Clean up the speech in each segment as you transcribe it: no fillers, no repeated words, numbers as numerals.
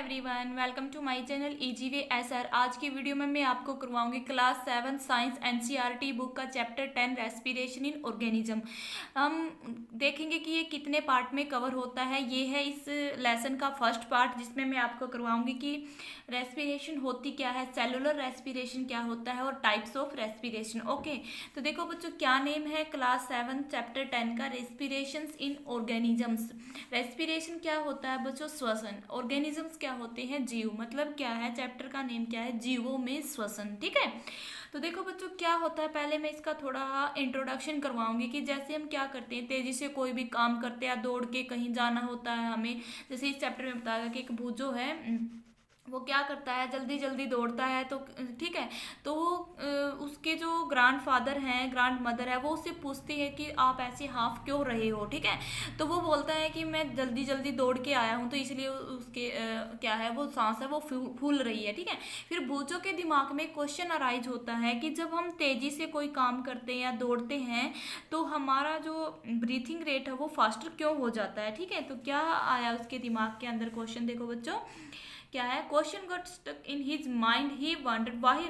Everyone, welcome to my channel easy way SR. आज की video में मैं आपको करवाऊंगी क्लास 7 साइंस एनसीईआरटी बुक का चैप्टर 10 रेस्पिरेशन इन ऑर्गेनिज्म। हम देखेंगे कि ये कितने पार्ट में कवर होता है। ये है इस लेसन का फर्स्ट पार्ट, जिसमें मैं आपको करवाऊंगी कि रेस्पिरेशन होती क्या है, सेलुलर रेस्पिरेशन क्या होता है और टाइप्स ऑफ रेस्पिरेशन। ओके, तो देखो बच्चों, क्या नेम है क्लास 7 चैप्टर 10 का, रेस्पिरेशन इन ऑर्गेनिजम्स। रेस्पिरेशन क्या होता है बच्चों? श्वसन। ऑर्गेनिजम्स क्या होते हैं? जीव। मतलब क्या है, चैप्टर का नेम क्या है? जीवों में श्वसन। ठीक है, तो देखो बच्चों क्या होता है, पहले मैं इसका थोड़ा इंट्रोडक्शन करवाऊंगी कि जैसे हम क्या करते हैं, तेजी से कोई भी काम करते हैं, दौड़ के कहीं जाना होता है हमें। जैसे इस चैप्टर में बताया कि एक भूजो है, वो क्या करता है, जल्दी जल्दी दौड़ता है। तो ठीक है, तो वो उसके जो ग्रैंड फादर हैं, ग्रैंड मदर है, वो उससे पूछती है कि आप ऐसे हाफ क्यों रहे हो। ठीक है, तो वो बोलता है कि मैं जल्दी जल्दी दौड़ के आया हूँ, तो इसलिए उसके क्या है, वो सांस है वो फूल रही है। ठीक है, फिर बूचो के दिमाग में क्वेश्चन अराइज होता है कि जब हम तेजी से कोई काम करते हैं या दौड़ते हैं, तो हमारा जो ब्रीथिंग रेट है वो फास्टर क्यों हो जाता है। ठीक है, तो क्या आया उसके दिमाग के अंदर क्वेश्चन, देखो बच्चों क्या है। Question got stuck in his mind, he wondered why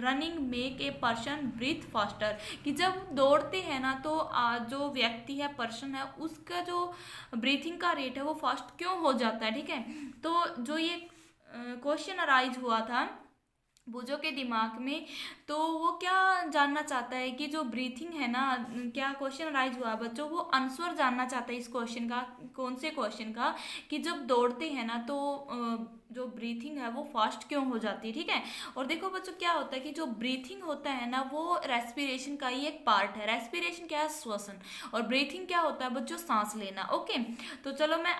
running make a person breathe faster. कि जब दौड़ते हैं ना, तो जो व्यक्ति है, पर्सन है, उसका जो ब्रीथिंग का रेट है वो फास्ट क्यों हो जाता है। ठीक है, तो जो ये क्वेश्चन अराइज हुआ था बूजो के दिमाग में, तो वो क्या जानना चाहता है कि जो ब्रीथिंग है ना, क्या क्वेश्चन राइज हुआ बच्चों, वो आंसर जानना चाहता है इस क्वेश्चन का। कौन से क्वेश्चन का? कि जब दौड़ते हैं ना, तो जो ब्रीथिंग है वो फास्ट क्यों हो जाती है। ठीक है, और देखो बच्चों क्या होता है कि जो ब्रीथिंग होता है ना, वो रेस्पिरेशन का ही एक पार्ट है। रेस्पिरेशन क्या है? श्वसन। और ब्रीथिंग क्या होता है बच्चों? सांस लेना। ओके, तो चलो मैं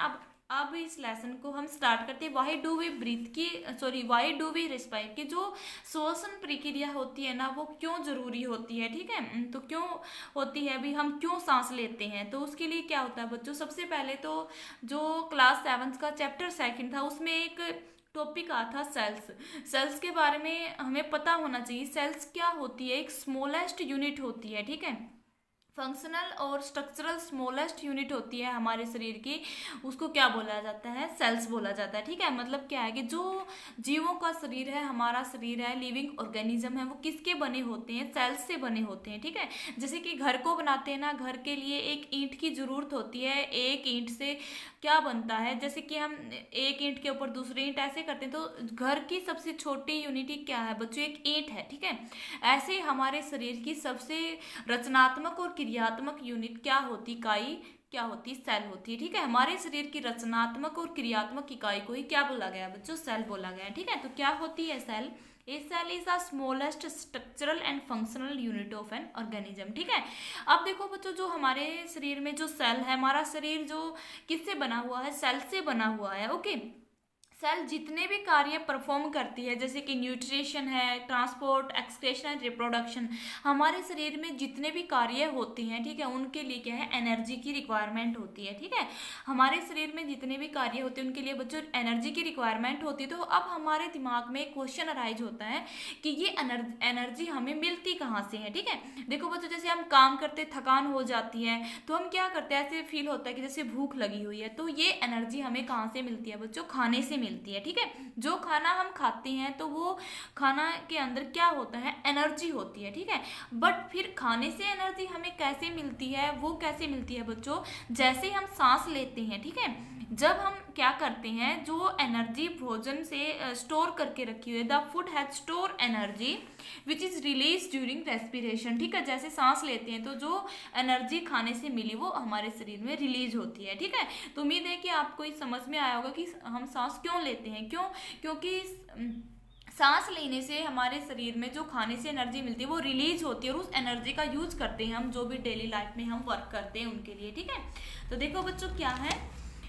अब इस लेसन को हम स्टार्ट करते हैं। वाई डू वी ब्रीथ की, sorry, why do we respire, कि जो श्वसन प्रक्रिया होती है ना, वो क्यों जरूरी होती है। ठीक है, तो क्यों होती है, अभी हम क्यों सांस लेते हैं, तो उसके लिए क्या होता है बच्चों, सबसे पहले तो जो क्लास 7 का चैप्टर 2 था, उसमें एक टॉपिक आया था सेल्स। सेल्स के बारे में हमें पता होना चाहिए। सेल्स क्या होती है? एक स्मॉलेस्ट यूनिट होती है। ठीक है, फंक्शनल और स्ट्रक्चरल स्मॉलेस्ट यूनिट होती है हमारे शरीर की, उसको क्या बोला जाता है? सेल्स बोला जाता है। ठीक है, मतलब क्या है कि जो जीवों का शरीर है, हमारा शरीर है, लिविंग ऑर्गेनिज्म है, वो किसके बने होते हैं? सेल्स से बने होते हैं। ठीक है, जैसे कि घर को बनाते हैं ना, घर के लिए एक ईंट की जरूरत होती है। एक ईंट से क्या बनता है, जैसे कि हम एक ईंट के ऊपर दूसरी ईंट ऐसे करते हैं, तो घर की सबसे छोटी यूनिटी क्या है बच्चों? एक ईंट है। ठीक है, ऐसे हमारे शरीर की सबसे रचनात्मक और क्रियात्मक यूनिट क्या होती? इकाई क्या होती? सेल होती है। ठीक है, हमारे शरीर की रचनात्मक और क्रियात्मक इकाई को ही क्या बोला गया बच्चों? सेल बोला गया है। ठीक है, तो क्या होती है cell? A cell is the smallest structural and functional unit of an organism. ठीक है, अब देखो बच्चों, जो हमारे शरीर में जो सेल है, हमारा शरीर जो किससे बना हुआ है? सेल से बना हुआ है। ओके, सेल जितने भी कार्य परफॉर्म करती है, जैसे कि न्यूट्रिशन है, ट्रांसपोर्ट, एक्सक्रेशन एंड रिप्रोडक्शन, हमारे शरीर में जितने भी कार्य होती हैं, ठीक है, उनके लिए क्या है? एनर्जी की रिक्वायरमेंट होती है। ठीक है, हमारे शरीर में जितने भी कार्य होते हैं, उनके लिए बच्चों एनर्जी की रिक्वायरमेंट होती है। तो अब हमारे दिमाग में एक क्वेश्चन अराइज होता है कि ये एनर्जी हमें मिलती कहाँ से है। ठीक है, देखो बच्चों, जैसे हम काम करते, थकान हो जाती है, तो हम क्या करते हैं, ऐसे फील होता है कि जैसे भूख लगी हुई है, तो ये एनर्जी हमें कहाँ से मिलती है बच्चों? खाने से मिलती है। ठीक है, जो खाना हम खाते हैं, तो वो खाना के अंदर क्या होता है? एनर्जी होती है। ठीक है, बट फिर खाने से एनर्जी हमें कैसे मिलती है? वो कैसे मिलती है बच्चों? जैसे हम सांस लेते हैं, ठीक है, जब हम क्या करते हैं, जो एनर्जी भोजन से स्टोर करके रखी हुई है, the food has store energy which is release during respiration. ठीक है, जैसे सांस लेते हैं, तो जो एनर्जी खाने से मिली वो हमारे शरीर में रिलीज होती है। ठीक है, तो उम्मीद है कि आपको ये समझ में आया होगा कि हम सांस क्यों लेते हैं। क्यों? क्योंकि सांस लेने से हमारे शरीर में जो खाने से एनर्जी मिलती है वो रिलीज होती है, और उस एनर्जी का यूज करते हैं हम जो भी डेली लाइफ में हम वर्क करते हैं उनके लिए। ठीक है, तो देखो बच्चों क्या है,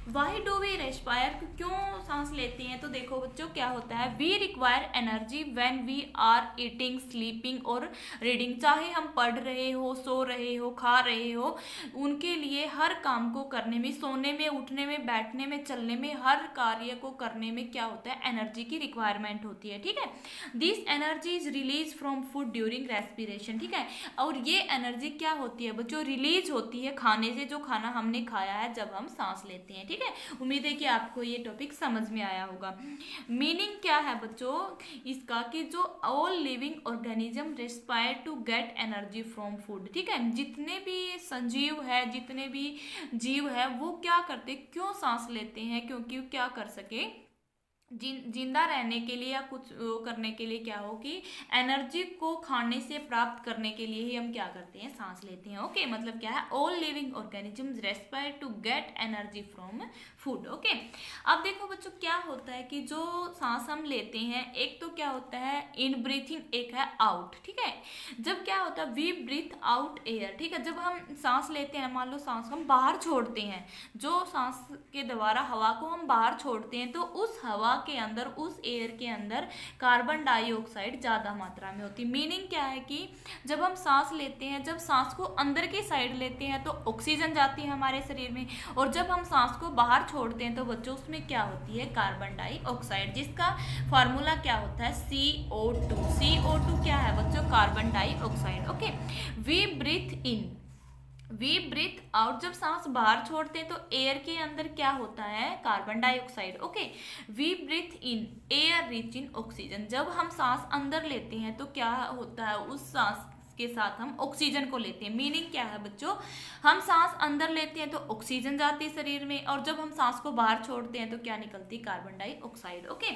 वाई डू वी रेस्पायर, क्यों सांस लेते हैं? तो देखो बच्चों क्या होता है, we require energy when we are eating, sleeping और रीडिंग। चाहे हम पढ़ रहे हो, सो रहे हो, खा रहे हो, उनके लिए हर काम को करने में, सोने में, उठने में, बैठने में, चलने में, हर कार्य को करने में क्या होता है? एनर्जी की रिक्वायरमेंट होती है। ठीक है, this energy is release from food during respiration. ठीक है, और ये एनर्जी क्या होती है बच्चों? रिलीज होती है खाने से, जो खाना हमने खाया है जब हम सांस लेते हैं। ठीक है, उम्मीद है कि आपको ये टॉपिक समझ समझ में आया होगा। मीनिंग क्या है बच्चों इसका कि जो all living organism respire to get energy from food, ठीक है। जितने भी संजीव है, जितने भी जीव है, वो क्या करते, क्यों सांस लेते हैं, क्योंकि क्या कर सके, जिंदा रहने के लिए या कुछ करने के लिए क्या हो कि एनर्जी को खाने से प्राप्त करने के लिए ही हम क्या करते हैं, सांस लेते हैं। ओके, मतलब क्या है, all living organisms respire to get energy from food. Okay, अब देखो बच्चों क्या होता है कि जो सांस हम लेते हैं, एक तो क्या होता है इन ब्रीथिंग, एक है आउट, ठीक है। जब क्या होता है वी ब्रीथ आउट एयर, ठीक है। जब हम सांस लेते हैं, मान लो सांस हम बाहर छोड़ते हैं, जो सांस के द्वारा हवा को हम बाहर छोड़ते हैं, तो उस हवा के अंदर, उस एयर के अंदर कार्बन डाइऑक्साइड ज़्यादा मात्रा में होती है। मीनिंग क्या है कि जब हम सांस लेते हैं, जब सांस को अंदर की साइड लेते हैं तो ऑक्सीजन जाती है हमारे शरीर में, और जब हम सांस को बाहर छोड़ते हैं तो बच्चों उसमें क्या होती है, कार्बन डाइऑक्साइड, जिसका फार्मूला क्या होता है CO2। CO2 क्या है बच्चों, carbon dioxide. Okay, we breathe in, we breathe out, जब सांस बाहर छोड़ते हैं तो एयर के अंदर क्या होता है, carbon dioxide. Okay, we breathe in air rich in oxygen, जब हम सांस अंदर लेते हैं तो क्या होता है, उस सांस के साथ हम ऑक्सीजन को लेते हैं। मीनिंग क्या है बच्चों, हम सांस अंदर लेते हैं तो ऑक्सीजन जाती है शरीर में, और जब हम सांस को बाहर छोड़ते हैं तो क्या निकलती है, कार्बन डाइऑक्साइड। ओके,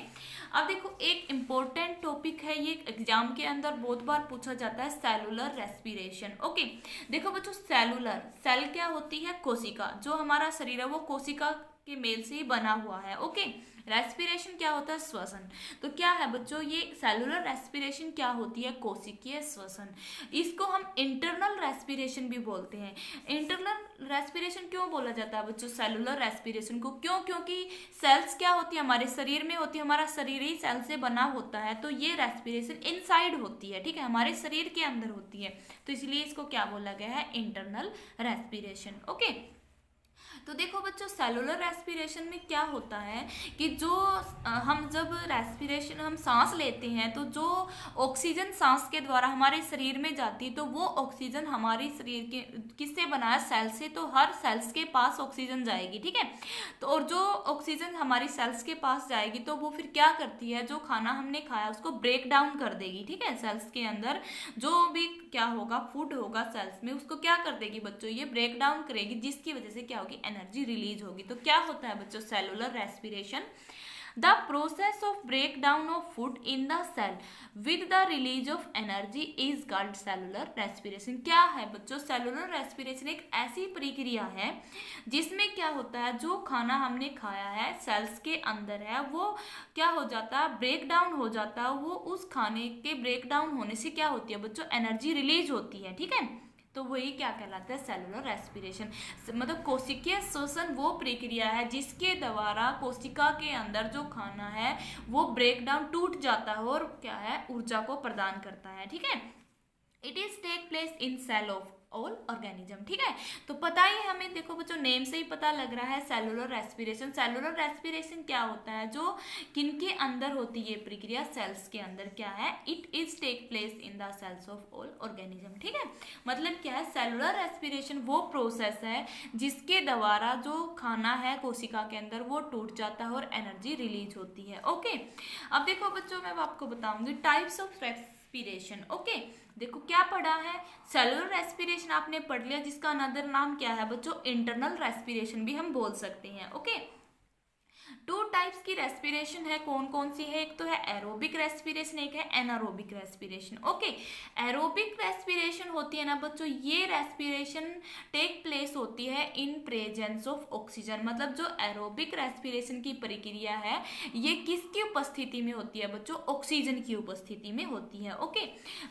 अब देखो एक इंपॉर्टेंट टॉपिक है, ये एग्जाम के अंदर बहुत बार पूछा जाता है, सेलुलर रेस्पिरेशन। ओके, देखो बच्चों सेलुलर, सेल क्या होती है, कोशिका, जो हमारा शरीर है वो कोशिका के मेल से ही बना हुआ है। ओके, रेस्पिरेशन क्या होता है, श्वसन। तो क्या है बच्चों, ये सेलुलर रेस्पिरेशन क्या होती है, कोशिकीय श्वसन। इसको हम इंटरनल रेस्पिरेशन भी बोलते हैं। इंटरनल रेस्पिरेशन क्यों बोला जाता है बच्चों सेलुलर रेस्पिरेशन को, क्यों, क्योंकि सेल्स क्या होती है, हमारे शरीर में होती है, हमारा शरीर ही सेल से बना होता है, तो ये रेस्पिरेशन इनसाइड होती है, ठीक है, हमारे शरीर के अंदर होती है, तो इसलिए इसको क्या बोला गया है, इंटरनल रेस्पिरेशन। ओके, तो देखो बच्चों सेलुलर रेस्पिरेशन में क्या होता है कि जो हम जब रेस्पिरेशन हम सांस लेते हैं तो जो ऑक्सीजन सांस के द्वारा हमारे शरीर में जाती है, तो वो ऑक्सीजन हमारे शरीर के किससे बना है, सेल से, तो हर सेल्स के पास ऑक्सीजन जाएगी, ठीक है। तो और जो ऑक्सीजन हमारी सेल्स के पास जाएगी तो वो फिर क्या करती है, जो खाना हमने खाया उसको ब्रेक डाउन कर देगी, ठीक है। सेल्स के अंदर जो भी क्या होगा, फूड होगा सेल्स में, उसको क्या कर देगी बच्चों, ये ब्रेक डाउन करेगी, जिसकी वजह से क्या होगी, एनर्जी रिलीज होगी। तो क्या होता है बच्चों cellular respiration, the process of break down of food in the cell with the release of energy is called cellular respiration. क्या है बच्चों, सेलुलर रेस्पिरेशन एक ऐसी प्रक्रिया है जिसमें क्या होता है, जो खाना हमने खाया है सेल्स के अंदर है, वो क्या हो जाता है, ब्रेक डाउन हो जाता है, वो उस खाने के ब्रेक डाउन होने से क्या होती है बच्चों, एनर्जी रिलीज होती है, ठीक है। तो वही क्या कहलाता है, सेलुलर रेस्पिरेशन। मतलब कोशिकीय श्वसन वो प्रक्रिया है जिसके द्वारा कोशिका के अंदर जो खाना है वो ब्रेक डाउन, टूट जाता है और क्या है, ऊर्जा को प्रदान करता है, ठीक है। It is take place in cell of all organism, ठीक है। तो पता ही हमें, देखो बच्चों नेम से ही पता लग रहा है सेलुलर रेस्पिरेशन। सेलुलर रेस्पिरेशन क्या होता है, जो किनके अंदर होती है ये प्रक्रिया, सेल्स के अंदर क्या है, it is take place in the cells of all organism, ठीक है। मतलब क्या है, सेलुलर रेस्पिरेशन वो प्रोसेस है जिसके द्वारा जो खाना है कोशिका के अंदर वो टूट जाता है और एनर्जी रिलीज होती है। ओके, अब देखो बच्चों मैं आपको बताऊंगी टाइप्स ऑफ रेस्पिरेशन। ओके, देखो क्या पढ़ा है, सेलुलर रेस्पिरेशन आपने पढ़ लिया, जिसका अनदर नाम क्या है बच्चों, इंटरनल रेस्पिरेशन भी हम बोल सकते हैं। ओके, टू टाइप्स की रेस्पिरेशन है, कौन कौन सी है, एक तो है एरोबिक रेस्पिरेशन, एक है anaerobic respiration. Okay, aerobic respiration होती है ना बच्चों, ये रेस्पिरेशन टेक प्लेस होती है इन प्रेजेंस ऑफ ऑक्सीजन। मतलब जो एरोबिक रेस्पिरेशन की प्रक्रिया है ये किसकी उपस्थिति में होती है बच्चों, ऑक्सीजन की उपस्थिति में होती है। ओके,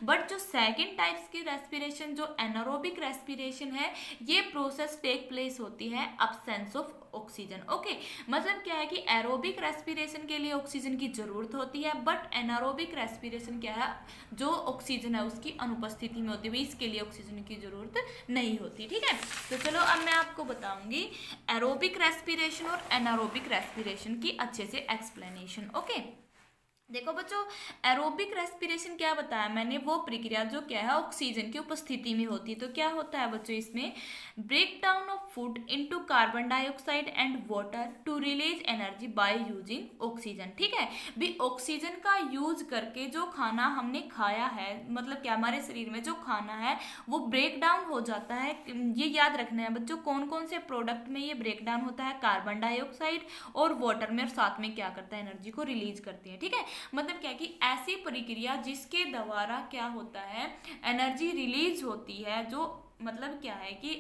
बट जो सेकेंड टाइप्स की रेस्पिरेशन जो एनारोबिक रेस्पिरेशन है, ये प्रोसेस टेक प्लेस होती है अब्सेंस ऑफ ऑक्सीजन। ओके, मतलब क्या है कि एरोबिक रेस्पिरेशन के लिए ऑक्सीजन की जरूरत होती है, बट एनारोबिक रेस्पिरेशन क्या है, जो ऑक्सीजन है उसकी अनुपस्थिति में होती है, इसके लिए ऑक्सीजन की जरूरत नहीं होती, ठीक है। तो चलो अब मैं आपको बताऊंगी एरोबिक रेस्पिरेशन और एनारोबिक रेस्पिरेशन की अच्छे से एक्सप्लेनेशन। ओके, देखो बच्चों, एरोबिक रेस्पिरेशन क्या बताया मैंने, वो प्रक्रिया जो क्या है ऑक्सीजन की उपस्थिति में होती है। तो क्या होता है बच्चों इसमें, break down of food into carbon dioxide and water to release energy by using oxygen. ठीक है, भी ऑक्सीजन का यूज करके जो खाना हमने खाया है, मतलब क्या हमारे शरीर में जो खाना है वो ब्रेक डाउन हो जाता है। ये याद रखना है बच्चों, कौन कौन से प्रोडक्ट में ये ब्रेक डाउन होता है, कार्बन डाइऑक्साइड और वाटर में, और साथ में क्या करता है, एनर्जी को रिलीज करती है। ठीक है, मतलब क्या कि ऐसी प्रक्रिया जिसके द्वारा क्या होता है, एनर्जी रिलीज होती है। जो मतलब क्या है कि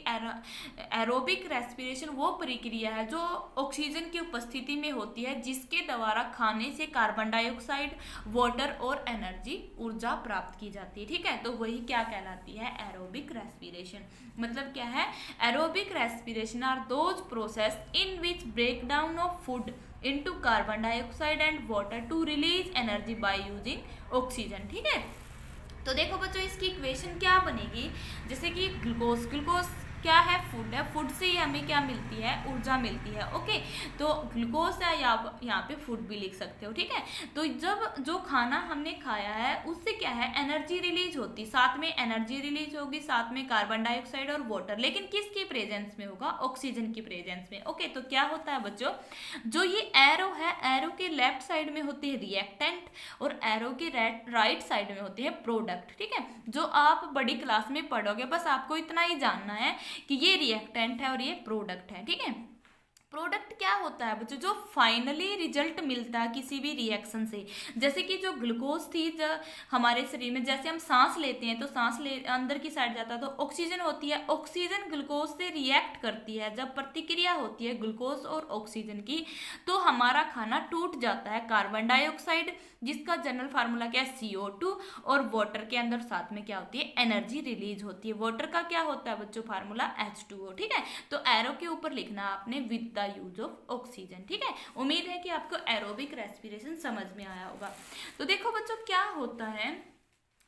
एरोबिक रेस्पिरेशन वो प्रक्रिया है जो ऑक्सीजन की उपस्थिति में होती है, जिसके द्वारा खाने से कार्बन डाइऑक्साइड, वाटर और एनर्जी, ऊर्जा प्राप्त की जाती है। ठीक है, तो वही क्या कहलाती है, एरोबिक रेस्पिरेशन। मतलब क्या है, aerobic respiration are those process in which break down of food into carbon dioxide and water to release energy by using oxygen। ठीक है, तो देखो बच्चों इसकी इक्वेशन क्या बनेगी, जैसे कि ग्लूकोज, ग्लूकोज क्या है, फूड है, फूड से ही हमें क्या मिलती है, ऊर्जा मिलती है। ओके, तो ग्लूकोज है, यहाँ पे फूड भी लिख सकते हो। ठीक है, तो जब जो खाना हमने खाया है उससे क्या है, एनर्जी रिलीज होती, साथ में एनर्जी रिलीज होगी, साथ में कार्बन डाइऑक्साइड और वाटर, लेकिन किसकी प्रेजेंस में होगा, ऑक्सीजन की प्रेजेंस में। ओके, तो क्या होता है बच्चों, जो ये एरो है, एरो के लेफ्ट साइड में होती है रिएक्टेंट और एरो के राइट साइड में होती है प्रोडक्ट। ठीक है, जो आप बड़ी क्लास में पढ़ोगे, बस आपको इतना ही जानना है कि ये रिएक्टेंट है और ये प्रोडक्ट है। ठीक है, प्रोडक्ट क्या होता है बच्चों, जो फाइनली रिजल्ट मिलता है किसी भी रिएक्शन से। जैसे कि जो ग्लूकोज थी जो हमारे शरीर में, जैसे हम सांस लेते हैं तो सांस ले अंदर की साइड जाता है तो ऑक्सीजन होती है, ऑक्सीजन ग्लूकोज से रिएक्ट करती है। जब प्रतिक्रिया होती है ग्लूकोज और ऑक्सीजन की, तो हमारा खाना टूट जाता है। कार्बन डाइऑक्साइड जिसका जनरल फार्मूला क्या है, CO2, और वाटर के अंदर साथ में क्या होती है, एनर्जी रिलीज होती है। वाटर का क्या होता है बच्चों, फार्मूला H2O। ठीक है, तो एरो के ऊपर लिखना आपने with the use of oxygen. ठीक है, उम्मीद है कि आपको एरोबिक रेस्पिरेशन समझ में आया होगा। तो देखो बच्चों क्या होता है,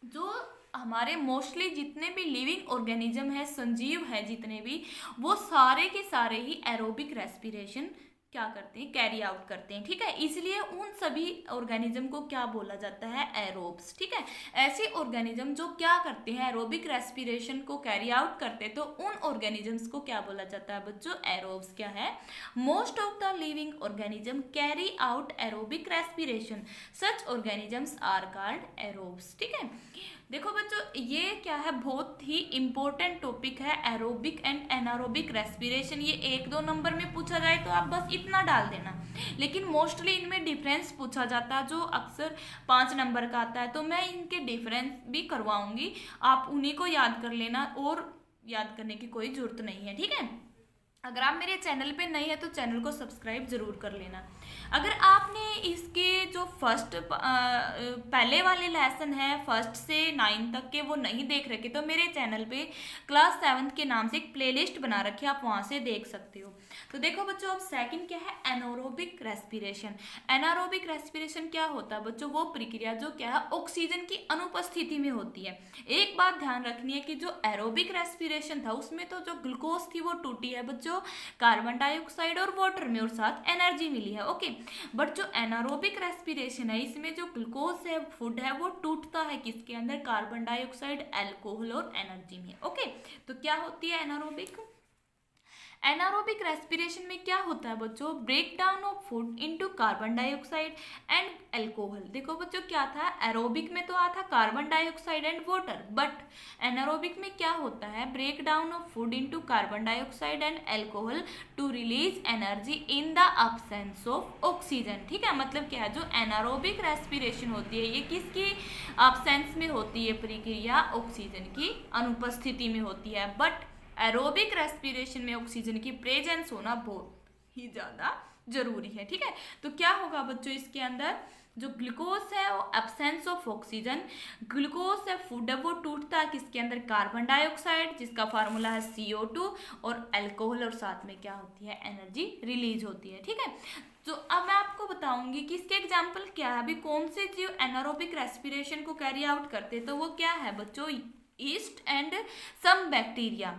जो हमारे मोस्टली जितने भी लिविंग ऑर्गेनिज्म है, संजीव है जितने भी, वो सारे के सारे ही एरोबिक रेस्पिरेशन क्या करते हैं, कैरी आउट करते हैं। ठीक है, इसलिए उन सभी ऑर्गेनिज्म को क्या बोला जाता है, एरोब्स। ठीक है, ऐसे ऑर्गेनिज्म जो क्या करते हैं, एरोबिक रेस्पिरेशन को कैरी आउट करते हैं, तो उन ऑर्गेनिजम्स को क्या बोला जाता है बच्चों, एरोब्स। क्या है, most of the living organism carry out aerobic respiration, such organisms are called aerobes. ठीक है, देखो बच्चों ये क्या है, बहुत ही इंपॉर्टेंट टॉपिक है, एरोबिक एंड एनारोबिक रेस्पिरेशन। ये 1-2 नंबर में पूछा जाए तो आप बस इतना डाल देना, लेकिन मोस्टली इनमें डिफरेंस पूछा जाता है जो अक्सर 5 नंबर का आता है। तो मैं इनके डिफरेंस भी करवाऊंगी, आप उन्हीं को याद कर लेना, और याद करने की कोई जरूरत नहीं है। ठीक है, अगर आप मेरे चैनल पे नए हैं तो चैनल को सब्सक्राइब जरूर कर लेना। अगर आपने इसके जो फर्स्ट पहले वाले लेसन है 1st से 9 तक के वो नहीं देख रखे, तो मेरे चैनल पे क्लास 7 के नाम से एक प्लेलिस्ट बना रखी है, आप वहाँ से देख सकते हो। तो देखो बच्चों अब सेकंड क्या है, एनारोबिक रेस्पिरेशन। एनारोबिक रेस्पिरेशन क्या होता है बच्चों, वो प्रक्रिया जो क्या है ऑक्सीजन की अनुपस्थिति में होती है। एक बात ध्यान रखनी है कि जो एरोबिक रेस्पिरेशन था उसमें तो जो ग्लूकोज थी वो टूटी है बच्चों, कार्बन डाइऑक्साइड और वाटर में, और साथ एनर्जी मिली है। ओके, बट जो एनारोबिक रेस्पिरेशन है इसमें जो ग्लूकोज है, फूड है, वो टूटता है किसके अंदर, कार्बन डाइऑक्साइड, अल्कोहल और एनर्जी में। ओके, तो क्या होती है एनारोबिक, एनारोबिक रेस्पिरेशन में क्या होता है बच्चों, break down of food into carbon dioxide and alcohol. देखो बच्चों क्या था, एरोबिक में तो आता carbon dioxide and water, but anaerobic में क्या होता है, break down of food into carbon dioxide and alcohol to release energy in the absence of oxygen. ठीक है, मतलब क्या है, जो एनारोबिक रेस्पिरेशन होती है ये किसकी अब्सेंस में होती है प्रक्रिया, ऑक्सीजन की अनुपस्थिति में होती है। बट एरोबिक रेस्पिरेशन में ऑक्सीजन की प्रेजेंस होना बहुत ही ज़्यादा जरूरी है। ठीक है, तो क्या होगा बच्चों इसके अंदर, जो ग्लूकोज है वो एब्सेंस ऑफ ऑक्सीजन, ग्लूकोज है फूड है वो टूटता है किसके अंदर, कार्बन डाइऑक्साइड जिसका फार्मूला है CO2, और अल्कोहल, और साथ में क्या होती है, एनर्जी रिलीज होती है। ठीक है, तो अब मैं आपको बताऊंगी कि इसके एग्जाम्पल क्या है, अभी कौन से जीव एनारोबिक रेस्पिरेशन को कैरी आउट करते हैं, तो वो क्या है बच्चों, ईस्ट एंड सम बैक्टीरिया।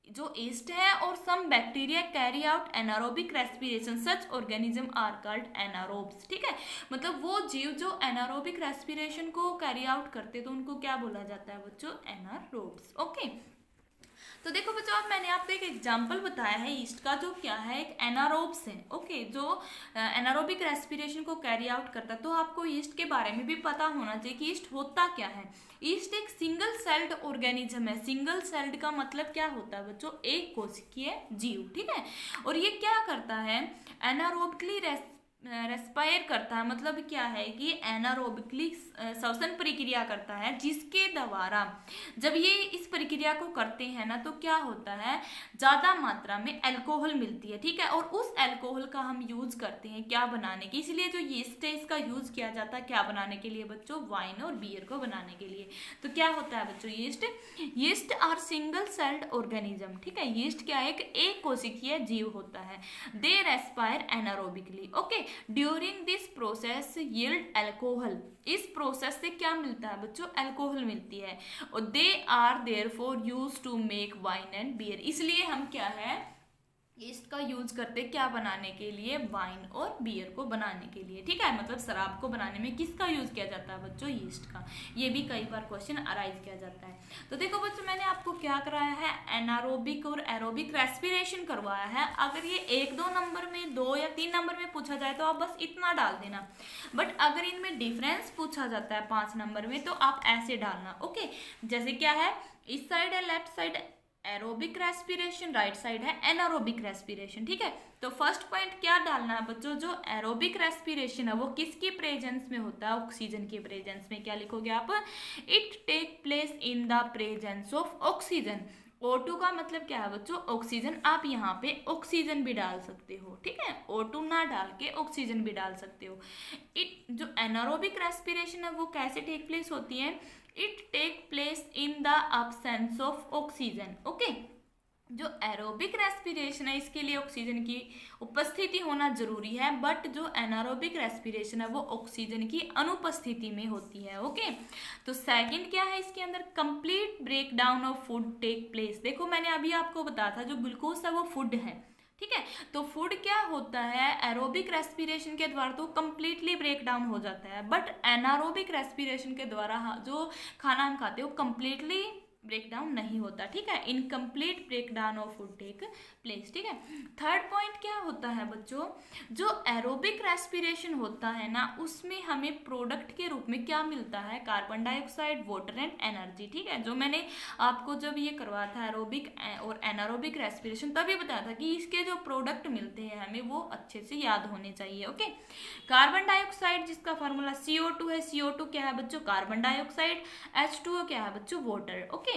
जो ईस्ट है और some bacteria carry out anaerobic respiration, such organism are called anaerobes. ठीक है, मतलब वो जीव जो एनारोबिक रेस्पिरेशन को कैरी आउट करते तो उनको क्या बोला जाता है बच्चों, एनारोब्स। ओके, तो देखो बच्चों, अब मैंने आपको एक एग्जांपल बताया है ईस्ट का, जो क्या है, एक एनारोब्स है। ओके, जो एनारोबिक रेस्पिरेशन को कैरी आउट करता है। तो आपको ईस्ट के बारे में भी पता होना चाहिए कि ईस्ट होता क्या है। ईस्ट एक सिंगल सेल्ड ऑर्गेनिज्म है। सिंगल सेल्ड का मतलब क्या होता है बच्चों, एक कोशिकीय जीव। ठीक है, और ये क्या करता है, एनारोबिकली रेस्पायर करता है। मतलब क्या है कि एनारोबिकली श्वसन प्रक्रिया करता है, जिसके द्वारा जब ये इस प्रक्रिया को करते हैं ना, तो क्या होता है, ज्यादा मात्रा में अल्कोहल मिलती है। ठीक है, और उस अल्कोहल का हम यूज करते हैं क्या बनाने के, इसलिए जो यीस्ट है इसका यूज किया जाता है क्या बनाने के लिए बच्चों, वाइन और बियर को बनाने के लिए। तो क्या होता है बच्चों, yeast are single celled organism. ठीक है, यीस्ट क्या है, एक कोशिकीय जीव होता है। They respire anaerobically. Okay, during this process yield alcohol. इस प्रोसेस से क्या मिलता है बच्चों, अल्कोहल मिलती है। और they are therefore used to make wine and beer. इसलिए हम क्या है, ईस्ट का यूज करते क्या बनाने के लिए, वाइन और बियर को बनाने के लिए। ठीक है, मतलब शराब को बनाने में किसका यूज किया जाता है बच्चों, ईस्ट का। ये भी कई बार क्वेश्चन अराइज किया जाता है। तो देखो बच्चों, मैंने आपको क्या कराया है, एनारोबिक और एरोबिक रेस्पिरेशन करवाया है। अगर ये 1-2 नंबर में, 2 या 3 नंबर में पूछा जाए तो आप बस इतना डाल देना। बट अगर इनमें डिफरेंस पूछा जाता है 5 नंबर में, तो आप ऐसे डालना। ओके, जैसे क्या है, इस साइड है left side aerobic respiration, right side है एनारोबिक रेस्पिरेशन। ठीक है, तो फर्स्ट पॉइंट क्या डालना है बच्चों, जो एरोबिक रेस्पिरेशन है वो किसकी प्रेजेंस में होता है, ऑक्सीजन के प्रेजेंस में। क्या लिखोगे आप, it take place in the presence of oxygen. O2 का मतलब क्या है बच्चों, ऑक्सीजन। आप यहाँ पे ऑक्सीजन भी डाल सकते हो। ठीक है, O2 ना डाल के ऑक्सीजन भी डाल सकते हो। जो एनारोबिक रेस्पिरेशन है वो कैसे टेक प्लेस होती है, it take place in the absence of oxygen. Okay, जो एरोबिक रेस्पिरेशन है इसके लिए ऑक्सीजन की उपस्थिति होना जरूरी है, बट जो एनारोबिक रेस्पिरेशन है वो ऑक्सीजन की अनुपस्थिति में होती है। ओके, तो सेकंड क्या है, इसके अंदर complete break down of food take place. देखो मैंने अभी आपको बताया था जो ग्लूकोज है वो फूड है। ठीक है, तो फूड क्या होता है, एरोबिक रेस्पिरेशन के द्वारा तो कंप्लीटली ब्रेक डाउन हो जाता है, बट एनारोबिक रेस्पिरेशन के द्वारा जो खाना हम खाते हैं वो कंप्लीटली ब्रेक डाउन नहीं होता। ठीक है, incomplete break down of food take place. ठीक है, थर्ड पॉइंट क्या होता है बच्चों, जो एरोबिक रेस्पिरेशन होता है ना, उसमें हमें प्रोडक्ट के रूप में क्या मिलता है, carbon dioxide, water and energy. ठीक है, जो मैंने आपको जब ये करवाया था एरोबिक और एनारोबिक रेस्पिरेशन, तभी बताया था कि इसके जो प्रोडक्ट मिलते हैं हमें वो अच्छे से याद होने चाहिए। ओके, कार्बन डाइऑक्साइड जिसका फॉर्मूला CO2 है, CO2 क्या है बच्चों, कार्बन डाइऑक्साइड, H2O क्या है बच्चों, water. Okay,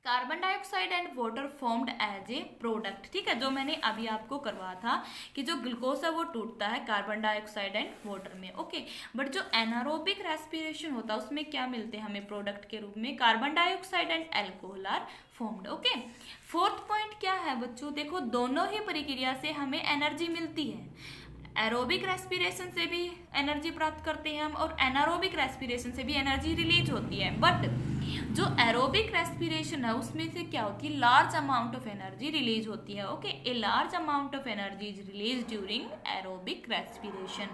carbon dioxide and water formed as a product. ठीक है, जो मैंने अभी आपको करवाया था कि जो ग्लूकोज है वो टूटता है कार्बन डाइऑक्साइड एंड वाटर में। ओके, बट जो एनारोबिक रेस्पिरेशन होता है उसमें क्या मिलते हैं हमें प्रोडक्ट के रूप में, carbon dioxide and alcohol are formed. Okay, fourth point क्या है बच्चों, देखो दोनों ही प्रक्रिया से हमें एनर्जी मिलती है। एरोबिक रेस्पिरेशन से भी एनर्जी प्राप्त करते हैं हम, और एनारोबिक रेस्पिरेशन से भी एनर्जी रिलीज होती है। बट जो एरोबिक रेस्पिरेशन है उसमें से क्या होती है, large amount of energy release होती है। Okay, a large amount of energy is release during aerobic respiration.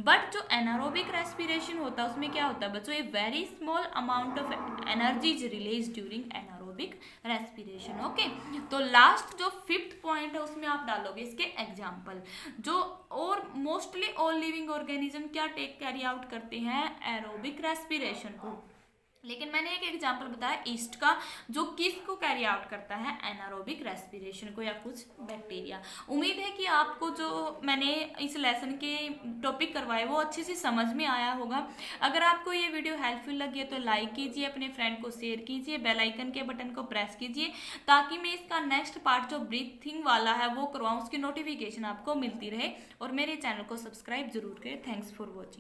But जो एनारोबिक रेस्पिरेशन होता है उसमें क्या होता है बच्चों, a very small amount of energy is release during anaerobic respiration. Okay, तो लास्ट जो फिफ्थ पॉइंट है उसमें आप डालोगे इसके एग्जाम्पल। जो और मोस्टली ऑल लिविंग ऑर्गेनिज्म क्या कैरी आउट करते हैं, एरोबिक रेस्पिरेशन को। लेकिन मैंने एक एग्जांपल बताया ईस्ट का, जो किसको कैरी आउट करता है, एनारोबिक रेस्पिरेशन को, या कुछ बैक्टीरिया। उम्मीद है कि आपको जो मैंने इस लेसन के टॉपिक करवाए वो अच्छे से समझ में आया होगा। अगर आपको ये वीडियो हेल्पफुल लगी है तो लाइक कीजिए, अपने फ्रेंड को शेयर कीजिए, बेल आइकन के बटन को प्रेस कीजिए, ताकि मैं इसका नेक्स्ट पार्ट जो ब्रीथिंग वाला है वो करवाऊँ, उसकी नोटिफिकेशन आपको मिलती रहे। और मेरे चैनल को सब्सक्राइब जरूर करें। Thanks for watching.